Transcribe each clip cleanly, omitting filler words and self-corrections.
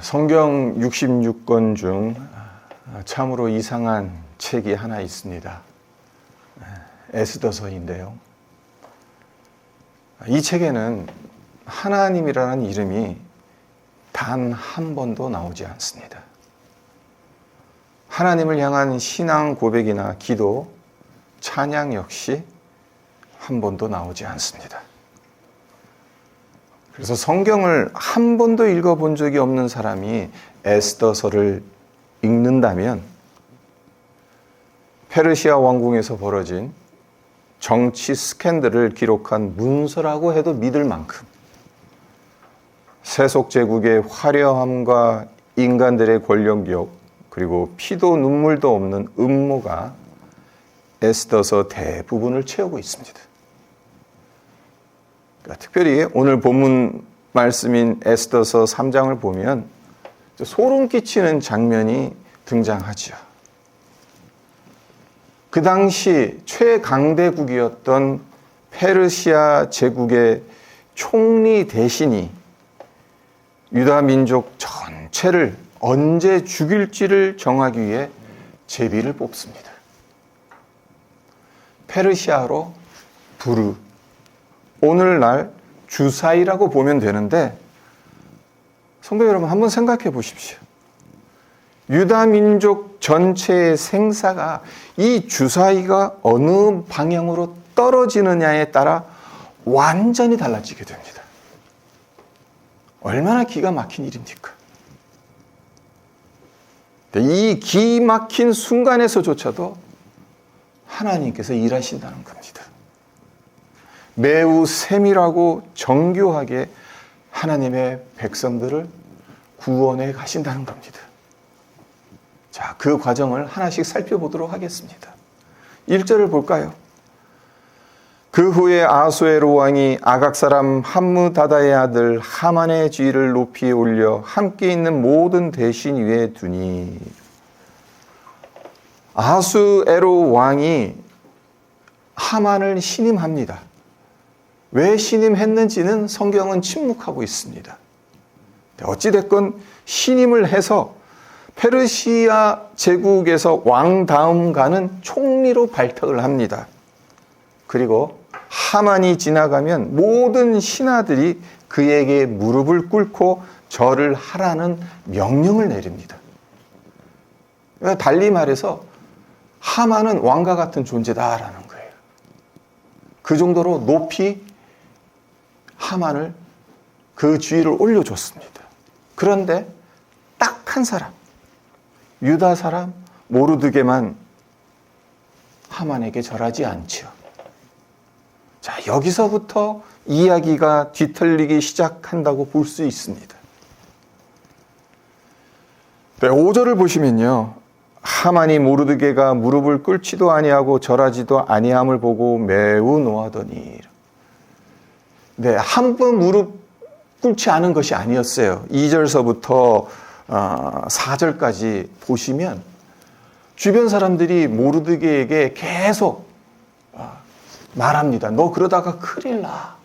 성경 66권 중 참으로 이상한 책이 하나 있습니다. 에스더서인데요. 이 책에는 하나님이라는 이름이 단 한 번도 나오지 않습니다. 하나님을 향한 신앙 고백이나 기도, 찬양 역시 한 번도 나오지 않습니다. 그래서 성경을 한 번도 읽어본 적이 없는 사람이 에스더서를 읽는다면 페르시아 왕궁에서 벌어진 정치 스캔들을 기록한 문서라고 해도 믿을 만큼 세속 제국의 화려함과 인간들의 권력욕 그리고 피도 눈물도 없는 음모가 에스더서 대부분을 채우고 있습니다. 그러니까 특별히 오늘 본문 말씀인 에스더서 3장을 보면 소름 끼치는 장면이 등장하죠. 그 당시 최강대국이었던 페르시아 제국의 총리 대신이 유다 민족 전체를 언제 죽일지를 정하기 위해 제비를 뽑습니다. 페르시아로 부르, 오늘날 주사이라고 보면 되는데, 성도 여러분 한번 생각해 보십시오. 유다 민족 전체의 생사가 이 주사이가 어느 방향으로 떨어지느냐에 따라 완전히 달라지게 됩니다. 얼마나 기가 막힌 일입니까? 이 기막힌 순간에서조차도 하나님께서 일하신다는 겁니다. 매우 세밀하고 정교하게 하나님의 백성들을 구원해 가신다는 겁니다. 자, 그 과정을 하나씩 살펴보도록 하겠습니다. 1절을 볼까요? 그 후에 아수에로 왕이 아각 사람 함므다다의 아들 하만의 지위를 높이 올려 함께 있는 모든 대신 위에 두니. 아수에로 왕이 하만을 신임합니다. 왜 신임했는지는 성경은 침묵하고 있습니다. 어찌됐건 신임을 해서 페르시아 제국에서 왕 다음 가는 총리로 발탁을 합니다. 그리고 하만이 지나가면 모든 신하들이 그에게 무릎을 꿇고 절을 하라는 명령을 내립니다. 달리 말해서 하만은 왕과 같은 존재다라는 거예요. 그 정도로 높이 하만을 그 지위를 올려줬습니다. 그런데 딱 한 사람, 유다 사람 모르드게만 하만에게 절하지 않죠. 자, 여기서부터 이야기가 뒤틀리기 시작한다고 볼 수 있습니다. 5절을 보시면요. 하만이 모르드게가 무릎을 꿇지도 아니하고 절하지도 아니함을 보고 매우 노하더니. 네, 한 번 무릎 꿇지 않은 것이 아니었어요. 2절서부터 4절까지 보시면 주변 사람들이 모르드게에게 계속 말합니다. 너 그러다가 큰일 나.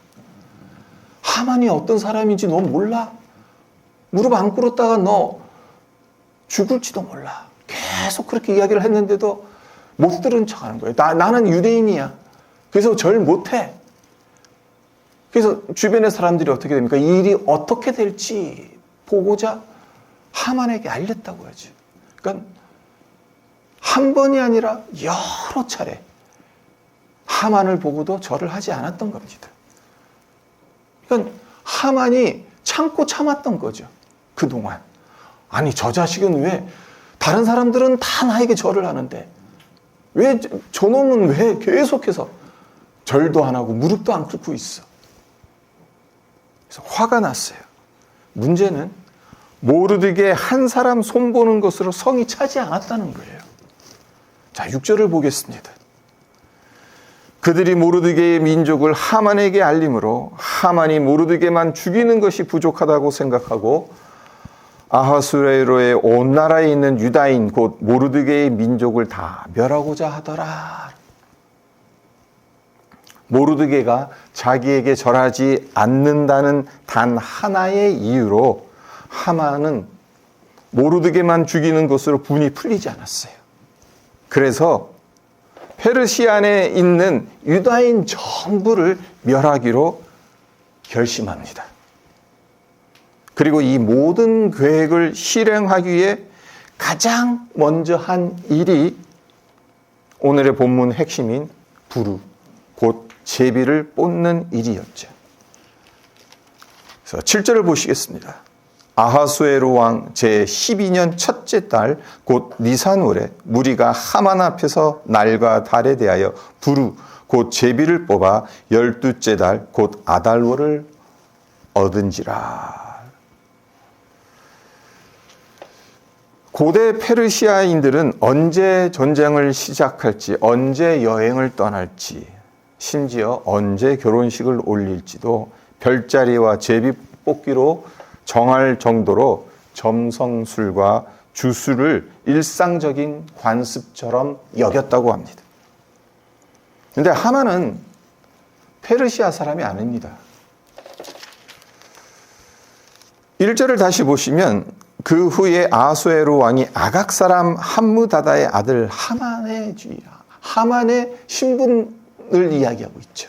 하만이 어떤 사람인지 너 몰라? 무릎 안 꿇었다가 너 죽을지도 몰라. 계속 그렇게 이야기를 했는데도 못 들은 척 하는 거예요. 나는 유대인이야. 그래서 절 못해. 그래서 주변의 사람들이 어떻게 됩니까? 이 일이 어떻게 될지 보고자 하만에게 알렸다고 하죠. 그러니까 한 번이 아니라 여러 차례 하만을 보고도 절을 하지 않았던 겁니다. 그러니까 하만이 참고 참았던 거죠. 그동안. 아니, 저 자식은 왜 다른 사람들은 다 나에게 절을 하는데 왜 저놈은 왜 계속해서 절도 안 하고 무릎도 안 꿇고 있어? 그래서 화가 났어요. 문제는 모르드게 한 사람 손보는 것으로 성이 차지 않았다는 거예요. 자, 6절을 보겠습니다. 그들이 모르드게의 민족을 하만에게 알림으로 하만이 모르드게만 죽이는 것이 부족하다고 생각하고 아하수에로의 온 나라에 있는 유다인 곧 모르드게의 민족을 다 멸하고자 하더라. 모르드게가 자기에게 절하지 않는다는 단 하나의 이유로 하만은 모르드게만 죽이는 것으로 분이 풀리지 않았어요. 그래서 페르시안에 있는 유다인 전부를 멸하기로 결심합니다. 그리고 이 모든 계획을 실행하기 위해 가장 먼저 한 일이 오늘의 본문 핵심인 부르, 곧 제비를 뽑는 일이었죠. 그래서 7절을 보시겠습니다. 아하수에로 왕 제12년 첫째 달 곧 니산월에 무리가 하만 앞에서 날과 달에 대하여 부르 곧 제비를 뽑아 12째 달 곧 아달월을 얻은지라. 고대 페르시아인들은 언제 전쟁을 시작할지, 언제 여행을 떠날지, 심지어 언제 결혼식을 올릴지도 별자리와 제비 뽑기로 정할 정도로 점성술과 주술을 일상적인 관습처럼 여겼다고 합니다. 그런데 하만은 페르시아 사람이 아닙니다. 1절을 다시 보시면 그 후에 아하수에로 왕이 아각 사람 함무다다의 아들 하만의 신분을 이야기하고 있죠.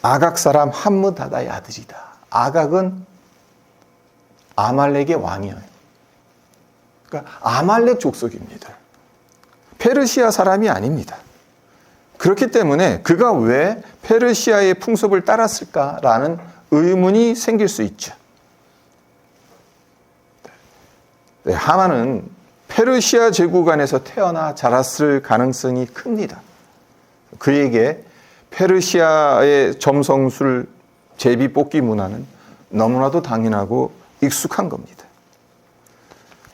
아각 사람 함무다다의 아들이다. 아각은 아말렉의 왕이에요. 그러니까 아말렉 족속입니다. 페르시아 사람이 아닙니다. 그렇기 때문에 그가 왜 페르시아의 풍습을 따랐을까라는 의문이 생길 수 있죠. 네, 하만은 페르시아 제국 안에서 태어나 자랐을 가능성이 큽니다. 그에게 페르시아의 점성술 제비 뽑기 문화는 너무나도 당연하고 익숙한 겁니다.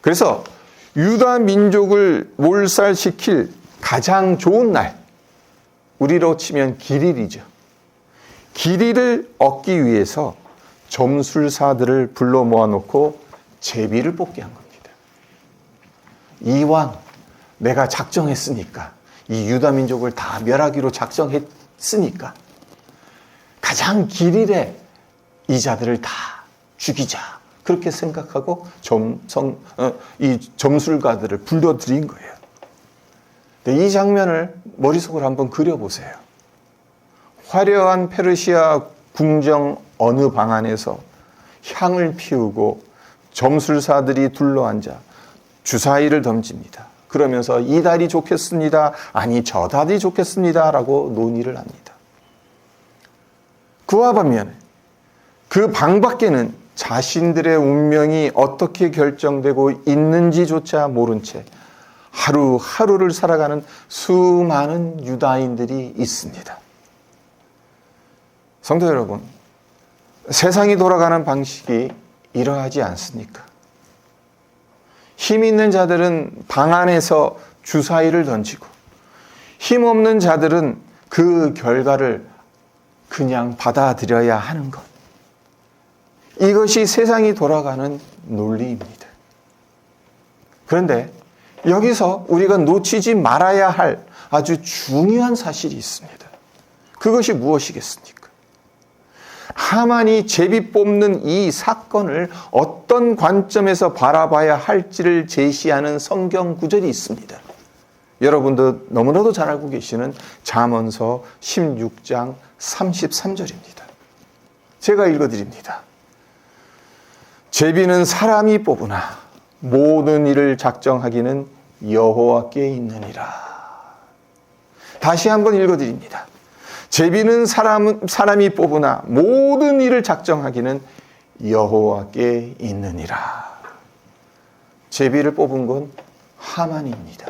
그래서 유다 민족을 몰살시킬 가장 좋은 날, 우리로 치면 기릴이죠. 기릴을 얻기 위해서 점술사들을 불러 모아놓고 제비를 뽑게 한 겁니다. 이왕 내가 작정했으니까, 이 유다 민족을 다 멸하기로 작정했으니까 가장 기릴에 이 자들을 다 죽이자, 그렇게 생각하고 이 점술가들을 불러들인 거예요. 이 장면을 머릿속으로 한번 그려보세요. 화려한 페르시아 궁정 어느 방 안에서 향을 피우고 점술사들이 둘러앉아 주사위를 던집니다. 그러면서 이 달이 좋겠습니다. 아니 저 달이 좋겠습니다. 라고 논의를 합니다. 그와 반면에 그 방 밖에는 자신들의 운명이 어떻게 결정되고 있는지조차 모른 채 하루하루를 살아가는 수많은 유다인들이 있습니다. 성도 여러분, 세상이 돌아가는 방식이 이러하지 않습니까? 힘 있는 자들은 방 안에서 주사위를 던지고 힘 없는 자들은 그 결과를 그냥 받아들여야 하는 것. 이것이 세상이 돌아가는 논리입니다. 그런데 여기서 우리가 놓치지 말아야 할 아주 중요한 사실이 있습니다. 그것이 무엇이겠습니까? 하만이 제비 뽑는 이 사건을 어떤 관점에서 바라봐야 할지를 제시하는 성경 구절이 있습니다. 여러분도 너무나도 잘 알고 계시는 잠언서 16장 33절입니다. 제가 읽어드립니다. 제비는 사람이 뽑으나 모든 일을 작정하기는 여호와께 있느니라. 다시 한번 읽어드립니다. 제비는 사람이 뽑으나 모든 일을 작정하기는 여호와께 있느니라. 제비를 뽑은 건 하만입니다.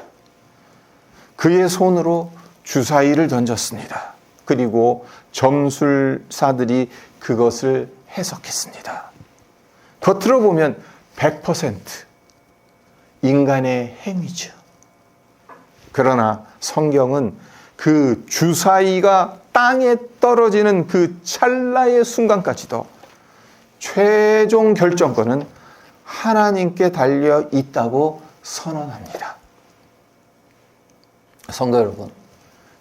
그의 손으로 주사위를 던졌습니다. 그리고 점술사들이 그것을 해석했습니다. 겉으로 보면 100% 인간의 행위죠. 그러나 성경은 그 주사위가 땅에 떨어지는 그 찰나의 순간까지도 최종 결정권은 하나님께 달려 있다고 선언합니다. 성도 여러분,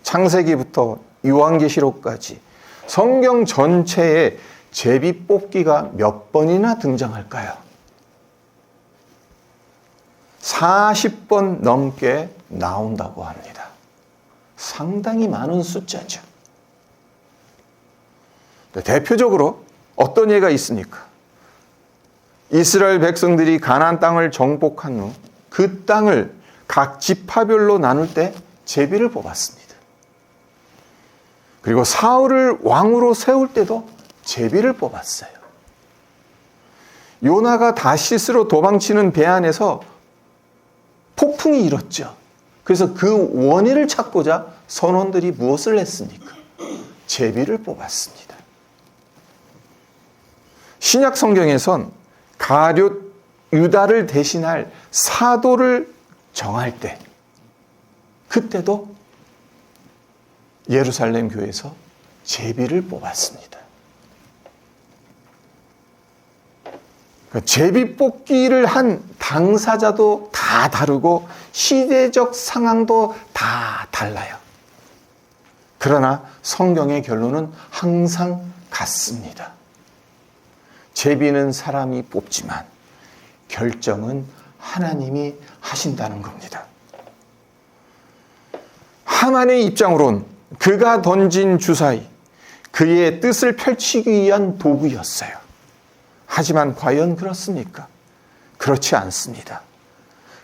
창세기부터 요한계시록까지 성경 전체에 제비 뽑기가 몇 번이나 등장할까요? 40번 넘게 나온다고 합니다. 상당히 많은 숫자죠. 대표적으로 어떤 예가 있습니까? 이스라엘 백성들이 가나안 땅을 정복한 후 그 땅을 각 지파별로 나눌 때 제비를 뽑았습니다. 그리고 사울을 왕으로 세울 때도 제비를 뽑았어요. 요나가 다시스로 도망치는 배 안에서 폭풍이 일었죠. 그래서 그 원인을 찾고자 선원들이 무엇을 했습니까? 제비를 뽑았습니다. 신약 성경에선 가룟 유다를 대신할 사도를 정할 때, 그때도 예루살렘 교회에서 제비를 뽑았습니다. 제비 뽑기를 한 당사자도 다 다르고 시대적 상황도 다 달라요. 그러나 성경의 결론은 항상 같습니다. 제비는 사람이 뽑지만 결정은 하나님이 하신다는 겁니다. 하만의 입장으론 그가 던진 주사위, 그의 뜻을 펼치기 위한 도구였어요. 하지만 과연 그렇습니까? 그렇지 않습니다.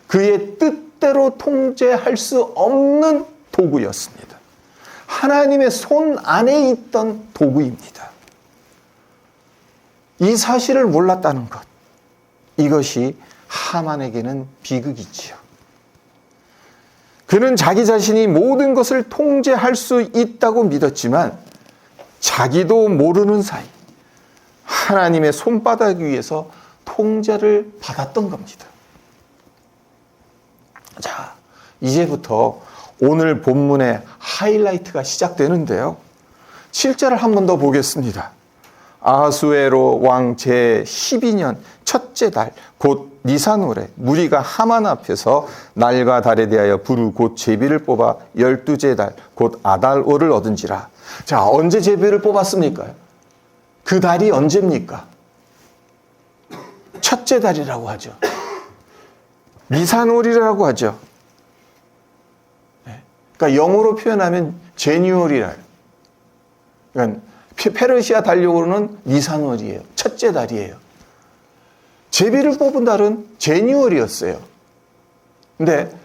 그의 뜻대로 통제할 수 없는 도구였습니다. 하나님의 손 안에 있던 도구입니다. 이 사실을 몰랐다는 것, 이것이 하만에게는 비극이지요. 그는 자기 자신이 모든 것을 통제할 수 있다고 믿었지만 자기도 모르는 사이 하나님의 손바닥 위에서 통제를 받았던 겁니다. 자, 이제부터 오늘 본문의 하이라이트가 시작되는데요. 7절을 한 번 더 보겠습니다. 아하수에로 왕 제12년 첫째 달 곧 니산월에 무리가 하만 앞에서 날과 달에 대하여 부르 곧 제비를 뽑아 12째 달 곧 아달월을 얻은지라. 자, 언제 제비를 뽑았습니까? 그 달이 언제입니까? 첫째 달이라고 하죠. 니산월이라고 하죠. 그러니까 영어로 표현하면 제뉴얼이라. 그러니까 페르시아 달력으로는 니산월이에요. 첫째 달이에요. 제비를 뽑은 달은 제뉴얼이었어요. 근데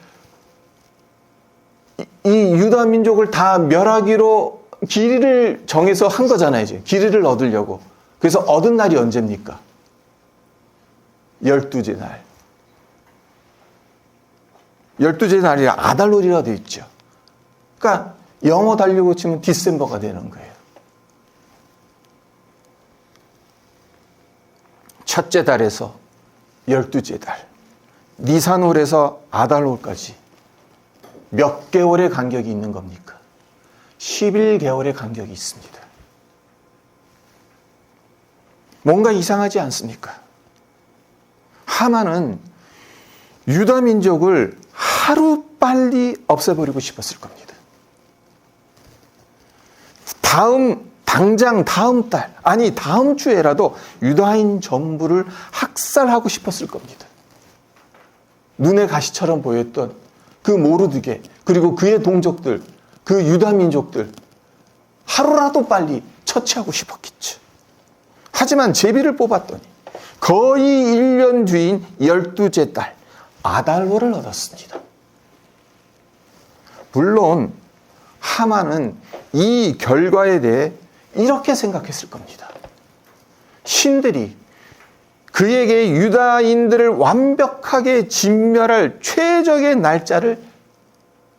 이 유다 민족을 다 멸하기로 길이를 정해서 한 거잖아요. 이제 길이를 얻으려고. 그래서 얻은 날이 언제입니까? 12째 날. 12째 날이 아달월이라 되어 있죠. 그러니까 영어 달력으로 치면 디셈버가 되는 거예요. 첫째 달에서 12째 달, 니산월에서 아달월까지 몇 개월의 간격이 있는 겁니까? 11개월의 간격이 있습니다. 뭔가 이상하지 않습니까? 하만은 유다 민족을 하루빨리 없애버리고 싶었을 겁니다. 당장 다음 달, 아니 다음 주에라도 유다인 전부를 학살하고 싶었을 겁니다. 눈의 가시처럼 보였던 그 모르드게, 그리고 그의 동족들, 그 유다 민족들 하루라도 빨리 처치하고 싶었겠죠. 하지만 제비를 뽑았더니 거의 1년 뒤인 12째 달 아달월을 얻었습니다. 물론 하만은 이 결과에 대해 이렇게 생각했을 겁니다. 신들이 그에게 유다인들을 완벽하게 진멸할 최적의 날짜를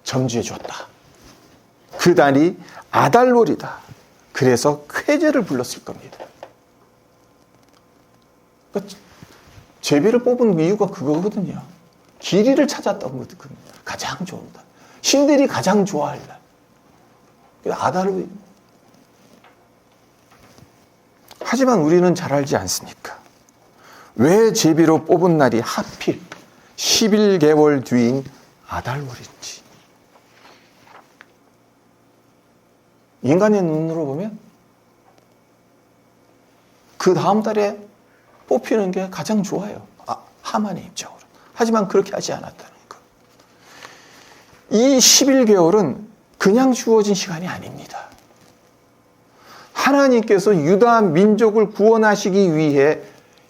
점주해 줬다. 그 달이 아달월이다. 그래서 쾌제를 불렀을 겁니다. 그러니까 제비를 뽑은 이유가 그거거든요. 길이를 찾았던 거거든요. 가장 좋은 날. 신들이 가장 좋아할 날. 아달월. 하지만 우리는 잘 알지 않습니까? 왜 제비로 뽑은 날이 하필 11개월 뒤인 아달월인지. 인간의 눈으로 보면 그 다음 달에 뽑히는 게 가장 좋아요. 하만의 입장으로. 하지만 그렇게 하지 않았다는 것. 이 11개월은 그냥 주어진 시간이 아닙니다. 하나님께서 유다 민족을 구원하시기 위해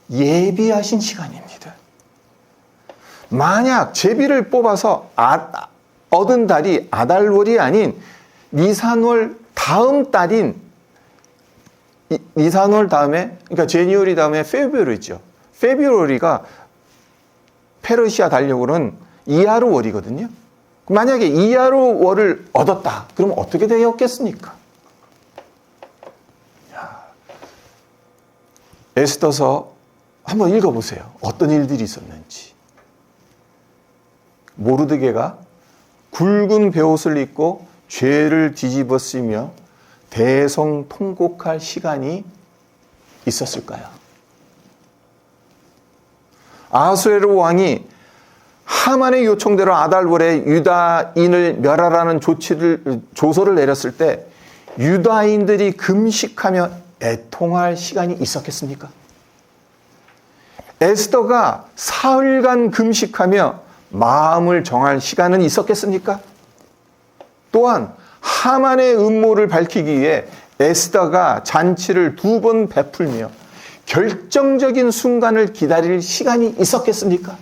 예비하신 시간입니다. 만약 제비를 뽑아서 얻은 달이 아달월이 아닌 니산월 다음 달인 니산월 다음에, 그러니까 제니월이 다음에 페브루어리죠. 페브루어리가 페르시아 달력으로는 이하루월이거든요. 만약에 이하루월을 얻었다. 그러면 어떻게 되었겠습니까? 에스더서 한번 읽어보세요. 어떤 일들이 있었는지. 모르드게가 굵은 베옷을 입고 죄를 뒤집어 쓰며 대성통곡할 시간이 있었을까요? 아하수에르 왕이 하만의 요청대로 아달월에 유다인을 멸하라는 조서를 내렸을 때 유다인들이 금식하며 애통할 시간이 있었겠습니까? 에스더가 사흘간 금식하며 마음을 정할 시간은 있었겠습니까? 또한 하만의 음모를 밝히기 위해 에스더가 잔치를 2번 베풀며 결정적인 순간을 기다릴 시간이 있었겠습니까?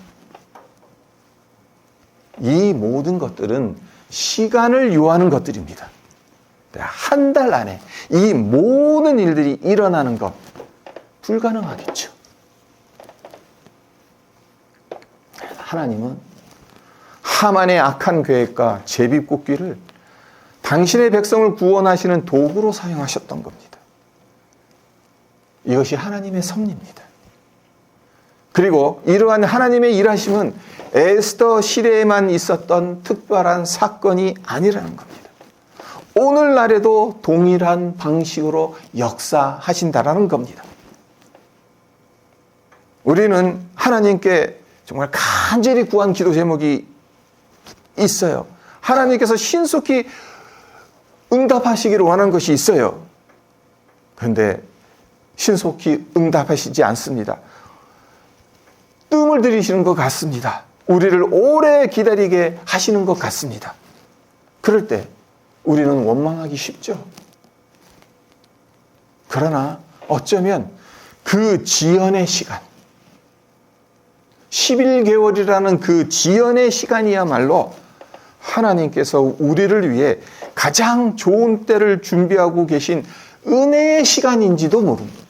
이 모든 것들은 시간을 요하는 것들입니다. 한 달 안에 이 모든 일들이 일어나는 것 불가능하겠죠. 하나님은 하만의 악한 계획과 제비뽑기를 당신의 백성을 구원하시는 도구로 사용하셨던 겁니다. 이것이 하나님의 섭리입니다. 그리고 이러한 하나님의 일하심은 에스더 시대에만 있었던 특별한 사건이 아니라는 겁니다. 오늘날에도 동일한 방식으로 역사하신다라는 겁니다. 우리는 하나님께 정말 간절히 구한 기도 제목이 있어요. 하나님께서 신속히 응답하시기를 원하는 것이 있어요. 그런데 신속히 응답하시지 않습니다. 뜸을 들이시는 것 같습니다. 우리를 오래 기다리게 하시는 것 같습니다. 그럴 때 우리는 원망하기 쉽죠. 그러나 어쩌면 그 지연의 시간, 11개월이라는 그 지연의 시간이야말로 하나님께서 우리를 위해 가장 좋은 때를 준비하고 계신 은혜의 시간인지도 모릅니다.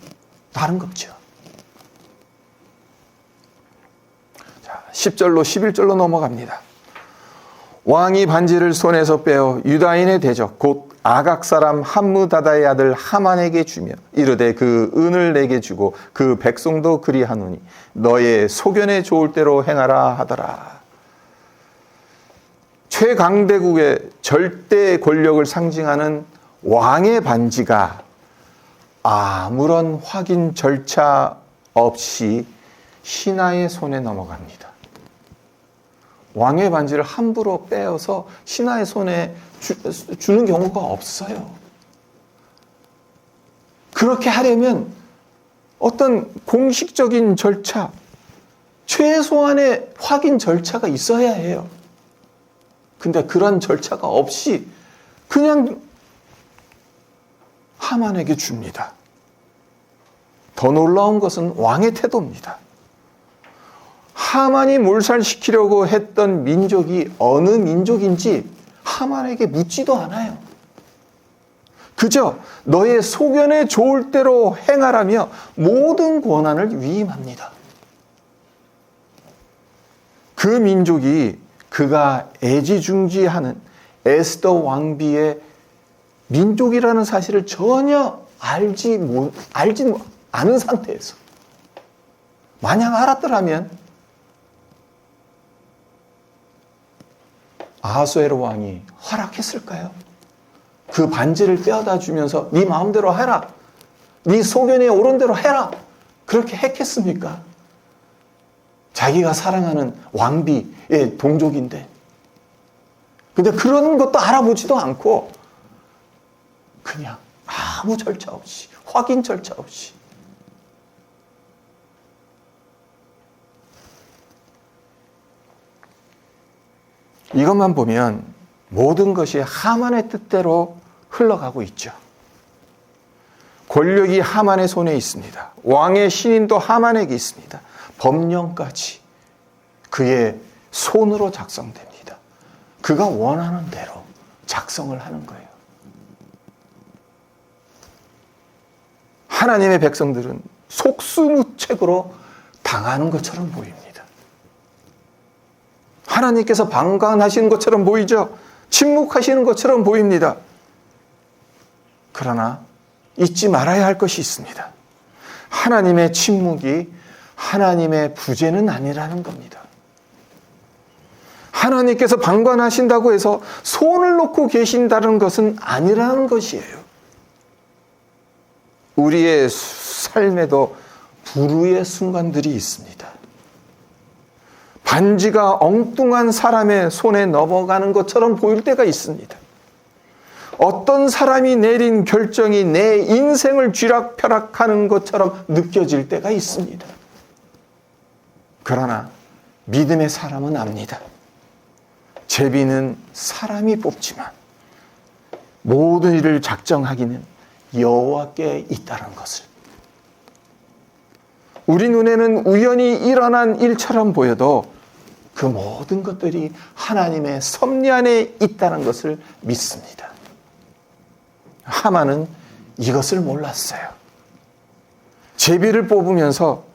다른 거죠. 자, 10절로 11절로 넘어갑니다. 왕이 반지를 손에서 빼어 유다인의 대적 곧 아각 사람 함므다다의 아들 하만에게 주며 이르되 그 은을 내게 주고 그 백성도 그리하노니 너의 소견에 좋을 대로 행하라 하더라. 최강대국의 절대 권력을 상징하는 왕의 반지가 아무런 확인 절차 없이 신하의 손에 넘어갑니다. 왕의 반지를 함부로 빼어서 신하의 손에 주는 경우가 없어요. 그렇게 하려면 어떤 공식적인 절차, 최소한의 확인 절차가 있어야 해요. 근데 그런 절차가 없이 그냥 하만에게 줍니다. 더 놀라운 것은 왕의 태도입니다. 하만이 몰살시키려고 했던 민족이 어느 민족인지 하만에게 묻지도 않아요. 그저 너의 소견에 좋을 대로 행하라며 모든 권한을 위임합니다. 그 민족이 그가 애지중지하는 에스더 왕비의 민족이라는 사실을 전혀 알지 않은 상태에서 만약 알았더라면 아하수에로 왕이 허락했을까요? 그 반지를 빼어다 주면서 네 마음대로 해라. 네 소견에 옳은 대로 해라. 그렇게 했겠습니까? 자기가 사랑하는 왕비의 동족인데. 근데 그런 것도 알아보지도 않고 그냥 아무 절차 없이, 확인 절차 없이 . 이것만 보면 모든 것이 하만의 뜻대로 흘러가고 있죠. 권력이 하만의 손에 있습니다. 왕의 신임도 하만에게 있습니다. 법령까지 그의 손으로 작성됩니다. 그가 원하는 대로 작성을 하는 거예요. 하나님의 백성들은 속수무책으로 당하는 것처럼 보입니다. 하나님께서 방관하시는 것처럼 보이죠? 침묵하시는 것처럼 보입니다. 그러나 잊지 말아야 할 것이 있습니다. 하나님의 침묵이 하나님의 부재는 아니라는 겁니다. 하나님께서 방관하신다고 해서 손을 놓고 계신다는 것은 아니라는 것이에요. 우리의 삶에도 불의의 순간들이 있습니다. 반지가 엉뚱한 사람의 손에 넘어가는 것처럼 보일 때가 있습니다. 어떤 사람이 내린 결정이 내 인생을 쥐락펴락하는 것처럼 느껴질 때가 있습니다. 그러나 믿음의 사람은 압니다. 제비는 사람이 뽑지만 모든 일을 작정하기는 여호와께 있다는 것을. 우리 눈에는 우연히 일어난 일처럼 보여도 그 모든 것들이 하나님의 섭리 안에 있다는 것을 믿습니다. 하만은 이것을 몰랐어요. 제비를 뽑으면서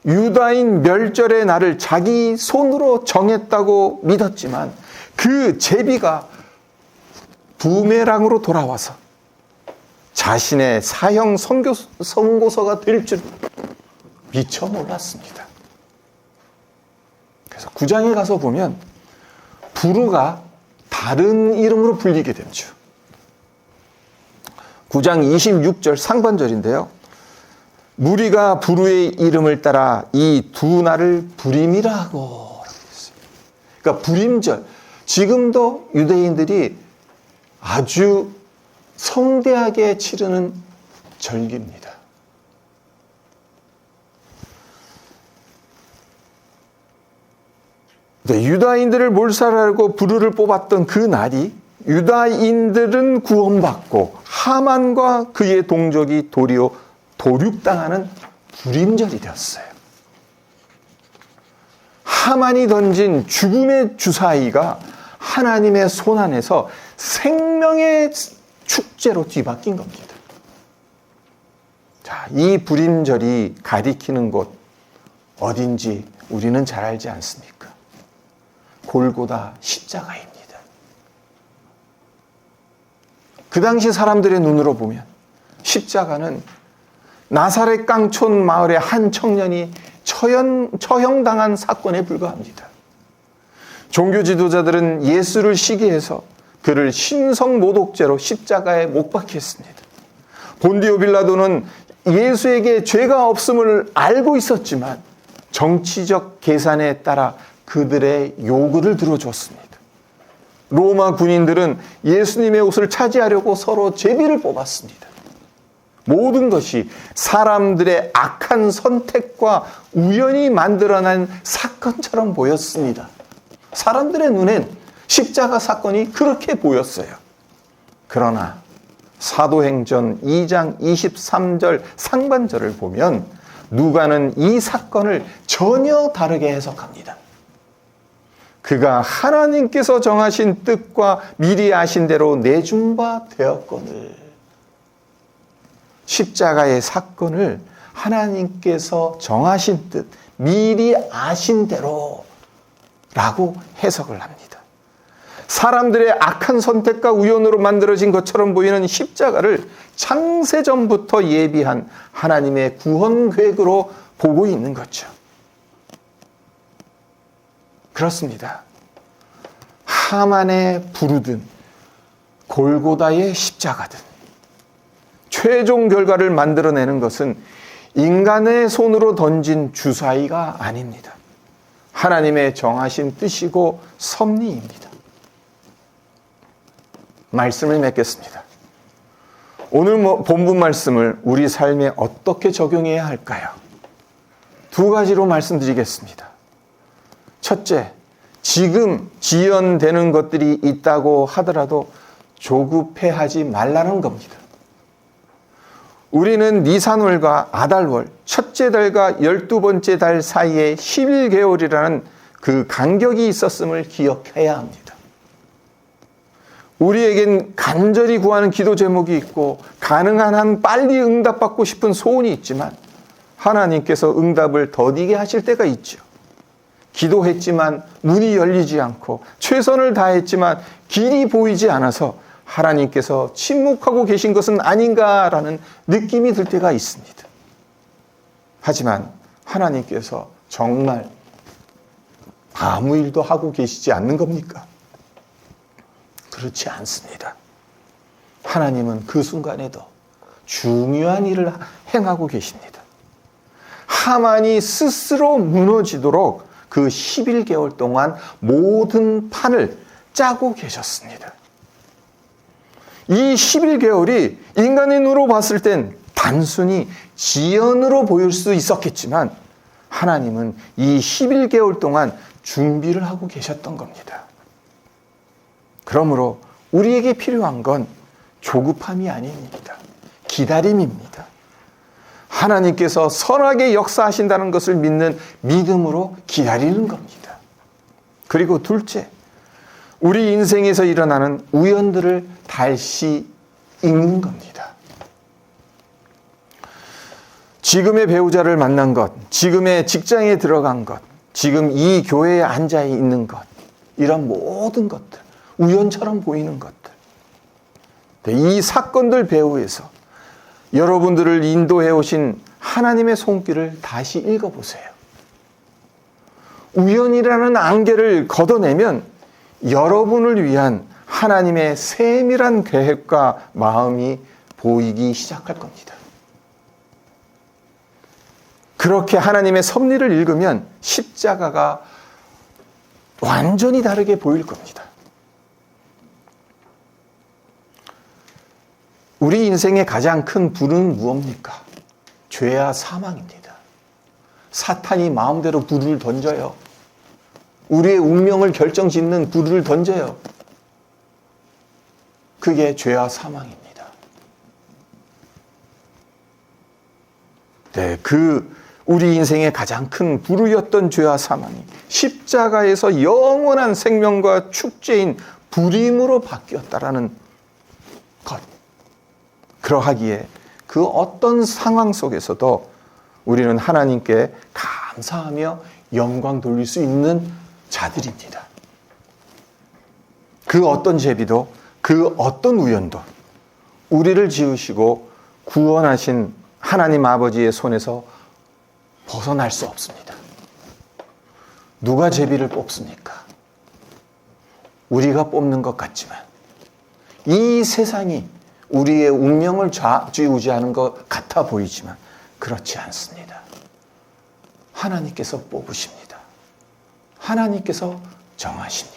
유다인 멸절의 날을 자기 손으로 정했다고 믿었지만 그 제비가 부메랑으로 돌아와서 자신의 사형 선고서가 될 줄 미처 몰랐습니다. 그래서 9장에 가서 보면 부르가 다른 이름으로 불리게 되죠. 9장 26절 상반절인데요. 무리가 부르의 이름을 따라 이 두 날을 부림이라 하고 했어요. 그러니까 부림절, 지금도 유대인들이 아주 성대하게 치르는 절기입니다. 유다인들을 몰살하려고 부르를 뽑았던 그 날이 유다인들은 구원받고 하만과 그의 동족이 도리어 도륙당하는 불임절이 되었어요. 하만이 던진 죽음의 주사위가 하나님의 손 안에서 생명의 축제로 뒤바뀐 겁니다. 자, 이 불임절이 가리키는 곳 어딘지 우리는 잘 알지 않습니까? 골고다 십자가입니다. 그 당시 사람들의 눈으로 보면 십자가는 나사렛 깡촌 마을의 한 청년이 처형당한 사건에 불과합니다. 종교 지도자들은 예수를 시기해서 그를 신성모독죄로 십자가에 못 박혔습니다. 본디오 빌라도는 예수에게 죄가 없음을 알고 있었지만 정치적 계산에 따라 그들의 요구를 들어줬습니다. 로마 군인들은 예수님의 옷을 차지하려고 서로 제비를 뽑았습니다. 모든 것이 사람들의 악한 선택과 우연히 만들어낸 사건처럼 보였습니다. 사람들의 눈엔 십자가 사건이 그렇게 보였어요. 그러나 사도행전 2장 23절 상반절을 보면 누가는 이 사건을 전혀 다르게 해석합니다. 그가 하나님께서 정하신 뜻과 미리 아신 대로 내준 바 되었거늘. 십자가의 사건을 하나님께서 정하신 뜻, 미리 아신 대로 라고 해석을 합니다. 사람들의 악한 선택과 우연으로 만들어진 것처럼 보이는 십자가를 창세전부터 예비한 하나님의 구원 계획으로 보고 있는 거죠. 그렇습니다. 하만의 부르든 골고다의 십자가든 최종 결과를 만들어내는 것은 인간의 손으로 던진 주사위가 아닙니다. 하나님의 정하신 뜻이고 섭리입니다. 말씀을 맺겠습니다. 오늘 본문 말씀을 우리 삶에 어떻게 적용해야 할까요? 두 가지로 말씀드리겠습니다. 첫째, 지금 지연되는 것들이 있다고 하더라도 조급해하지 말라는 겁니다. 우리는 니산월과 아달월, 첫째 달과 12번째 달 사이에 11개월이라는 그 간격이 있었음을 기억해야 합니다. 우리에겐 간절히 구하는 기도 제목이 있고 가능한 한 빨리 응답받고 싶은 소원이 있지만 하나님께서 응답을 더디게 하실 때가 있죠. 기도했지만 문이 열리지 않고 최선을 다했지만 길이 보이지 않아서 하나님께서 침묵하고 계신 것은 아닌가라는 느낌이 들 때가 있습니다. 하지만 하나님께서 정말 아무 일도 하고 계시지 않는 겁니까? 그렇지 않습니다. 하나님은 그 순간에도 중요한 일을 행하고 계십니다. 하만이 스스로 무너지도록 그 11개월 동안 모든 판을 짜고 계셨습니다. 이 11개월이 인간의 눈으로 봤을 땐 단순히 지연으로 보일 수 있었겠지만 하나님은 이 11개월 동안 준비를 하고 계셨던 겁니다. 그러므로 우리에게 필요한 건 조급함이 아닙니다. 기다림입니다. 하나님께서 선하게 역사하신다는 것을 믿는 믿음으로 기다리는 겁니다. 그리고 둘째, 우리 인생에서 일어나는 우연들을 다시 읽는 겁니다. 지금의 배우자를 만난 것, 지금의 직장에 들어간 것, 지금 이 교회에 앉아 있는 것, 이런 모든 것들, 우연처럼 보이는 것들. 이 사건들 배후에서 여러분들을 인도해 오신 하나님의 손길을 다시 읽어보세요. 우연이라는 안개를 걷어내면 여러분을 위한 하나님의 세밀한 계획과 마음이 보이기 시작할 겁니다. 그렇게 하나님의 섭리를 읽으면 십자가가 완전히 다르게 보일 겁니다. 우리 인생의 가장 큰 불은 무엇입니까? 죄와 사망입니다. 사탄이 마음대로 불을 던져요. 우리의 운명을 결정짓는 불을 던져요. 그게 죄와 사망입니다. 네, 우리 인생의 가장 큰 불이었던 죄와 사망이 십자가에서 영원한 생명과 축제인 불임으로 바뀌었다라는 것. 그러하기에 그 어떤 상황 속에서도 우리는 하나님께 감사하며 영광 돌릴 수 있는 자들입니다. 그 어떤 제비도 그 어떤 우연도 우리를 지으시고 구원하신 하나님 아버지의 손에서 벗어날 수 없습니다. 누가 제비를 뽑습니까? 우리가 뽑는 것 같지만 이 세상이 우리의 운명을 좌지우지하는 것 같아 보이지만 그렇지 않습니다. 하나님께서 뽑으십니다. 하나님께서 정하십니다.